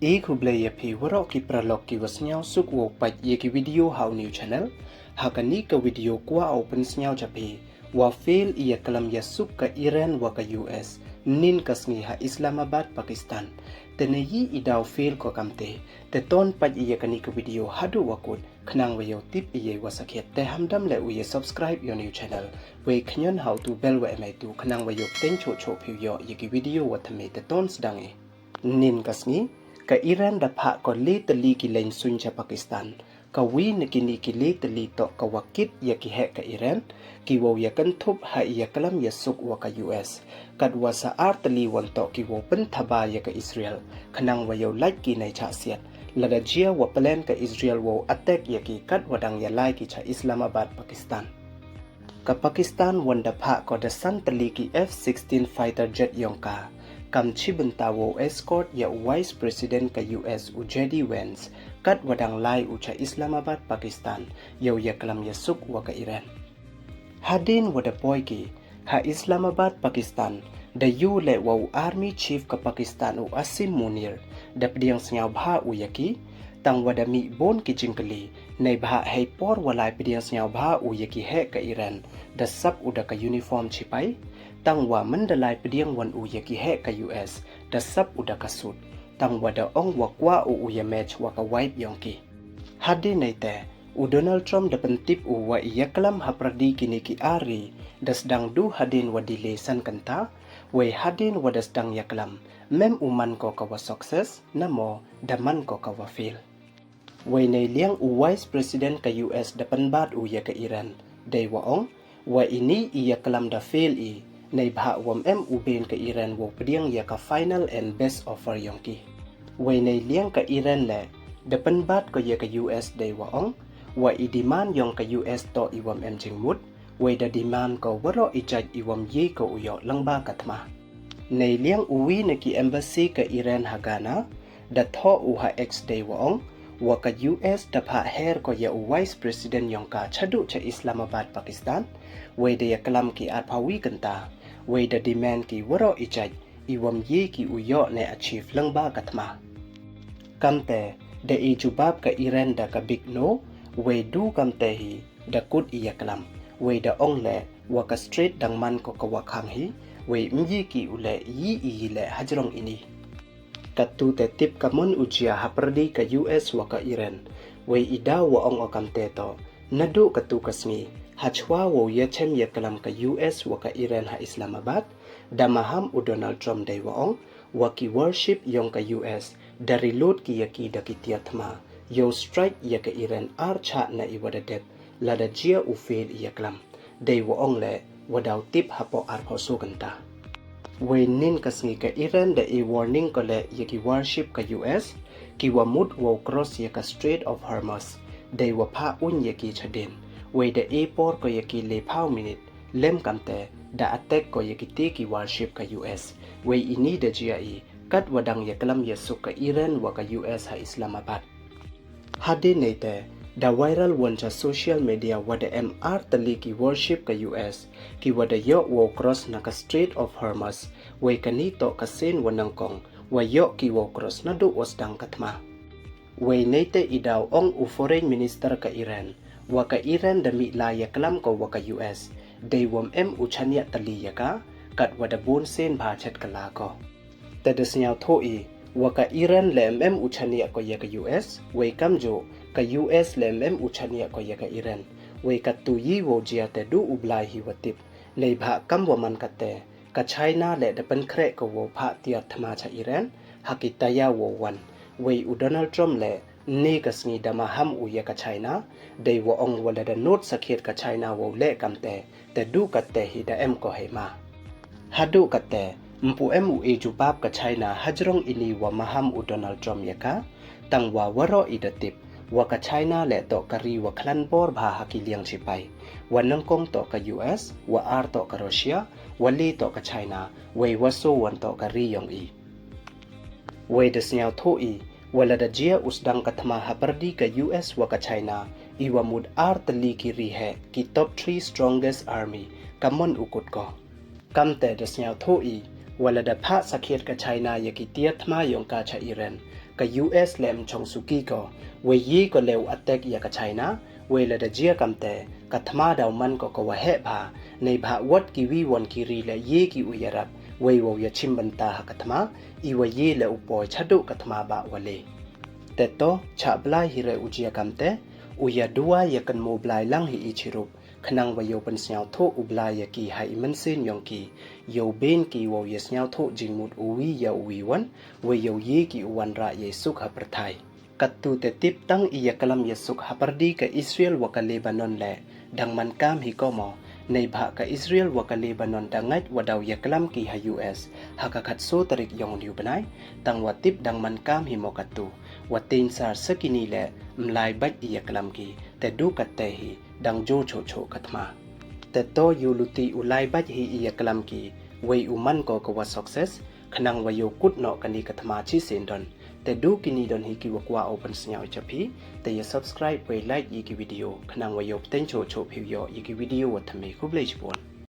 एक हुबले यफी वरो की प्रलॉग की वस्न्याव सुक वो पच ये की video how new channel hakani ka video kwa open snyau chapi wa fail iya kalam ya suk ka Iran wa ka US nin kasni ha Islamabad Pakistan tene yi idaw fail ko kamte te ton paj iya kani ka video hadu wakut khnang wayo tip iye wasakhet te hamdam le uye subscribe your new channel we khnyon how to bell wa mai tu khnang wayo ten cho cho phiu yo ye ki video wa thame te ton sdang e nin kasni ka Iran da pha ko le tali ki len sunja Pakistan ka wi na kini ki le tali to ka wakit ya ki he ka Iran ki wo ya kan thup ha ya kalam ya suk wa ka US kad wa sa artali wan to ki wo pen thaba ya ka Israel khanang wa yo like ki nai cha siat lada jia wa plan ka Israel wo attack ya ki kad wadang ya lai ki cha Islamabad Pakistan ka Pakistan wan da pha ko da san tali ki F-16 fighter jet yongka kam chi bentawo escort ya vice president ka US u JD Vance kat wadang lai u cha Islamabad Pakistan yo ya kalam ya suk wa ka Iran hadin wada boy ki ha Islamabad Pakistan da yu le wa army chief ka Pakistan u Asim Munir da pdiang snyau bha u yaki tang wada mi bon ki jingkali nei bha hai por walai pdiang snyau bha u yaki he ka Iran da sab u da ka uniform chipai tang wa mandalai pdiang wan u yaki he ka US da sab u da ka sut tang wada ong wa kwa u ya match wa ka wipe yongki hadi nei te u Donald Trump da pentip u wa yaklam hapradi kini ki ari da sedang du hadin wa delay san kanta we hadin wa da sedang yaklam mem uman ko ka wa success namo daman ko ka wa fail we nei liang u vice president ka US da panbat u ya ka Iran dei wa ong wa ini iya kalam da fail i nei bha wam em uben ka Iran wo pdiang ya ka final and best offer yongki we nei liang ka Iran le depan bat ko ya ka US dei wa ong wa I demand yong ka US to iwam em jingmut we da demand ko waro ijaj iwam ye ko uyo langba katma nei liang uwi na ki embassy ka Iran hagana da tho u ha ex dei wa ong wa ka US da pha her ko ya vice president yong ka chadu cha Islamabad Pakistan we da ya kalam ki at phawi kanta we da demand ki waro ijaj iwam ye ki uyo ne achieve langba katma kamte da I jubab ka Iran da ka big no we du kamte hi da kut iya kalam we da ong le wa ka straight dang man ko ka wa kham hi we mji ki ule yi le hajrong ini katu te tip kamon ujia haprdi ka US wa ka Iran we ida wa ong okamte to nadu katu kasmi hachwa wo ye chem ye kalam ka US wa ka Iran ha Islamabad da maham u Donald Trump dei wa ong wa ki worship yong ka US da reload ki yaki da ki tiathma yo strike ya ka Iran ar cha na I wada det la da jia u fail ya kalam dei wa ong le wadaw tip hapo ar phoso kanta we nin kasngi ka Iran da I warning ko le yaki worship ka US ki wa mud wo cross ya ka Strait of Hormuz dei wa pha un yaki chadin we da airport ko yaki le phau minute lem kamte da attack ko yaki te ki worship ka US we ini da jia I kat wadang ya kalam ya suk ka Iran wa ka US ha Islamabad hadi neite da viral wanja social media wada MR tali ki worship ka US ki wada yo wo cross na ka Strait of Hormuz we kanito ka sen wanang kong wa yo ki wo cross na do wasdang katma we neite idaw ong u foreign minister ka Iran wa ka Iran da mi la ya kalam ko wa ka US dei wam em u chania tali ya ka kat wada bon sen bha chat kala ko tadasnyaw thoi wa ka Iran le em u chania ko ya ka US we kamjo ka US le em u chania ko ya ka Iran we ka tu yi wo jia te du ublai hi watip nei bha kam wa man kate ka China le da pan khre ko wo pha tia thama cha Iran hakitaya wo wan we u Donald Trump le ne kasni da ma ham u ya ka China dei wo ong wala da note sakhet ka China wo le kamte te du kate hi da em ko he ma hadu kate mpu em u e jubab ka China hajrong ini wa maham u Donald Trump ya ka tangwa waro idatip wa ka China le to kari wa klan bor bha hakiliang chipai wanang kong to ka US wa ar to ka Russia wali to ka China we waso wan to ka ri yong I we desnyao tho I wala da jia usdang kathma hapardi ka US wa ka China iwa mud ar tali ki ri he ki top 3 strongest army kamon ukut ko kamte desnyao tho I วลาดพะสักเขียดกับไชน่ายกิเตียทมายองกาชาอิรันกับ US แหลมชงสุกี้ก็เวยีก็เลวอัตเตกยากับไชน่าเวลาดเจียกำแต่กับทมาดาวมันก็กว่าแห่ผาในผาวัดกิวีวันกิรีและเยกิอุยรับเววอยชิมบันตาหักทมาอีวเยและอุปอยชัดุกับทมาบะวะเลแต่โตชาบลายฮิเรอุจียกำแต่อุยดัวยากันโมบลายลังฮิอิชิรุขนังวโยเป็นเสียวโทอุบลายกีให้มันเส้นยองกีโยเบนกีวอยเสียวโทจิงมุดอุวิยาอุวิวันเวโยเยกีอุวันระเยซุกหับประไทยกัตตุเตติปตั้งอียกลัมเยซุกหับประดีกับอิสราเอลวกับเลบานอนแลดังมันกามฮิโกมอในภาคกับอิสราเอลวกับเลบานอนดังไงวดาวยกลัมกีให้ US หากขัดโซตริกยองดิวบนัยตั้งวัดติปดังมันกามฮิโมกัตตุวัดเตนซาร์สกินีแลมลายบัดอียกลัมกีแต่ดูกัตเตฮีดังโจโฉโฉกัตมาแต่โตยูลุติอุไลบัดฮีอียกลัมกีเวอุมันก็กว่า success ขนังวโยกุดเนาะกันนี้กัตมาชิเซนดอนแต่ดูกินีดอนฮีกิวกว่าโอเปนสัญญาจะพีแต่อย่า subscribe ไว้ไลค์ยีกิวิดีโอขนังวโยเต้นโฉโฉผิวโยยีกิวิดีโอวัดทำให้คุบเลชบอน